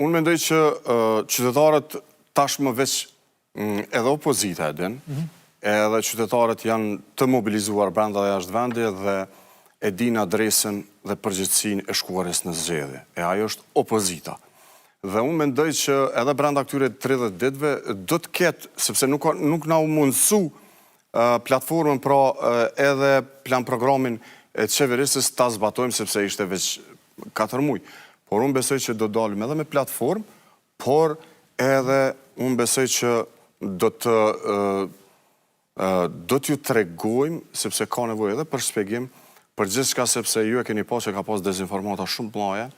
Unë mendoj që qytetarët tashmë veç edhe opozita e din, edhe qytetarët janë të mobilizuar brenda dhe jashtë vendi dhe e din adresën dhe përgjithësinë e shkuarjes në zgjedhje. E ajo është opozita. Dhe unë mendoj që edhe brenda këtyre 30 ditëve do të ketë, sepse nuk na u mundësu platformën, pra edhe plan programin e qeverisës ta zbatojmë, sepse ishte veç 4 muaj. Por unë besoj që do dalim edhe me platformë, por edhe unë besoj që do t'ju tregojmë, sepse ka nevojë edhe për shpjegim, për gjithçka, sepse ju e keni pas që ka pas dezinformata shumë të mëdha,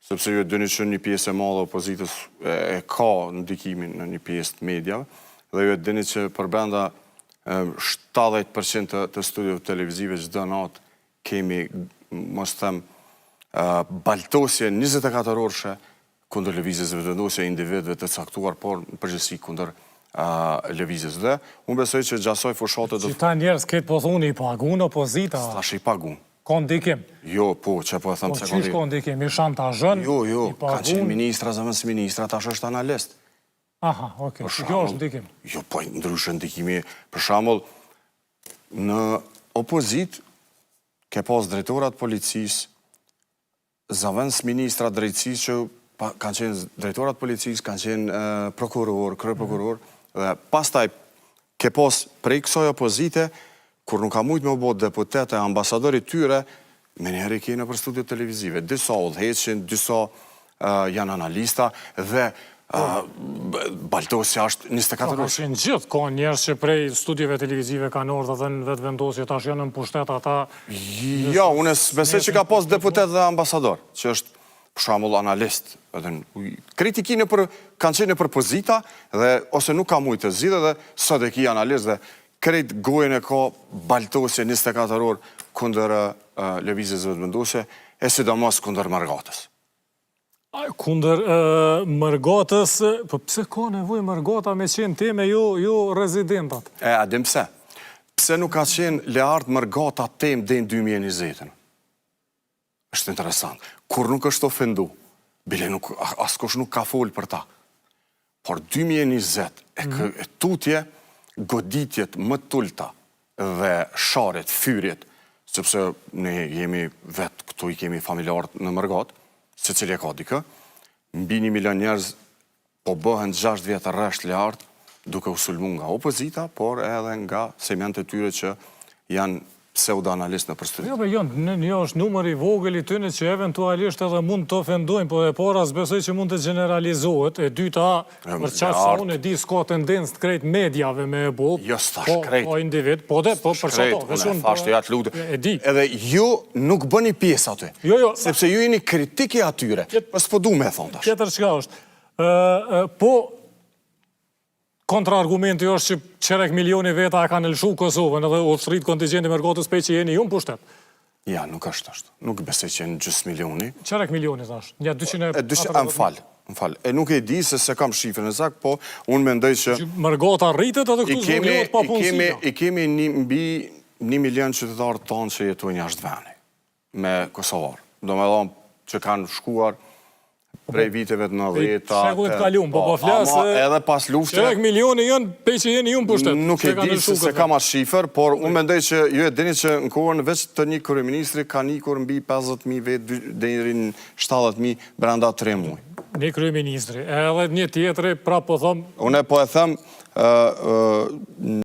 sepse ju e dini që një pjesë e madhe opozitës e ka ndikimin në një pjesë të mediave, dhe ju e dini që për brenda 70% të studiove televizive çdo natë kemi, mos them, baltosje 24 orëshe kundër lëvizjes së vendosje individëve të caktuar, por në përgjithësi kundër lëvizjes. Dhe unë besoj që gjasoj fushatë do... Qita njerës këtë po thuni i pagun opozita? Tash i pagun. Ka ndikim? Jo, po, që po e thëmë se Po qysh ka ndikim? I shantazhën? Jo, ka qenë ministra, zëvendës ministra, tash është analist. Aha, okej, kjo është ndikim. Jo, po ndryshë ndikimi. Për shembull, në opozit, ke pas drejtorat policisë, zëvendës ministra drejtësisë që kanë qenë drejtorat policisë, kanë qenë prokuror, kryeprokuror, dhe pastaj ke pas prej kësaj opozite, kur nuk ka mujt me u bot deputete, ambasadori tyre, me njerë i kene për studiot televizive. Disa udhëheqin, disa janë analista, dhe baltosja është 24 orë. Ka qenë gjithë, ka njerës që prej studieve televizive kanë ardhur dhe në vetë vendosje, tash janë në pushtet ata... Ja, unë besoj që ka pas deputet dhe ambasador, që është për shembull analist. Kritikin kanë qenë për pozita, dhe ose nuk ka mujt të zgjidhë, dhe sot e ki analist, dhe krejt gojën e ka baltosje 24 orë kundër lëvizjes vetëvendosje, e sidomos kundër Mërgatës. Kundër Mërgatës, po pse ka nevojë Mërgata me qenë teme jo rezidentat? A dim pse? Pse nuk ka qenë leart Mërgata temë deri në 2020? Është interesant. Kur nuk është ofendu, bile askush nuk ka folë për ta. Por 2020 e tutje, goditjet më tulta dhe sharet, fyrjet, sepse ne jemi vetë këtu i kemi familjarët në Mërgatë, se cilje ka dikë, mbi 1 milion njerëz po bëhen 6 vjetë rresht lartë duke u sulmu nga opozita, por edhe nga segmente tyre që janë pseudo-analist në përstërit. Jo, një është numër i vogël i tyne që eventualisht edhe mund të ofendojnë, po e para s'besoj që mund të generalizohet, e dyta, për qaqë sa unë e di s'ka tendencë të krejt medjave me e bo, po individ, po për qato, e di. Edhe ju nuk bëni pjesë aty, sepse ju jeni kritiki atyre, pas po du me e thonë tash. Tjetër qka është, po, kontra-argumenti është që qerek milioni veta e ka nëlshu Kosovën edhe u thrit kontingenti Mërgatës pe që jeni ju në pushtet. Ja, nuk është. Nuk besoj që jenë gjysë milioni. Qerek milioni, thash. Ja, 200... Më falë. E nuk e di se kam shifrën e zak, po unë mendoj që... Mërgata rritet edhe këtu zhvullohet pa punësia. I kemi mbi 1 milion qytetarë tonë që jetojnë jashtë veni me Kosovarë. Do me dhonë që kanë shkuar prej viteve të 90-ta... Shekullit kalum, po flasë... Edhe pas lufte... Qerek milioni jënë, pe që jeni ju në pushtet. Nuk e di se kam atë shifër, por unë mendoj që ju e dini që në kohën veç të një kryeministri ka nikur mbi 50.000 vetë deri në 70.000 brenda 3 muaj. Një kryeministri, edhe një tjetëri, pra po thëmë... Unë po e thëmë...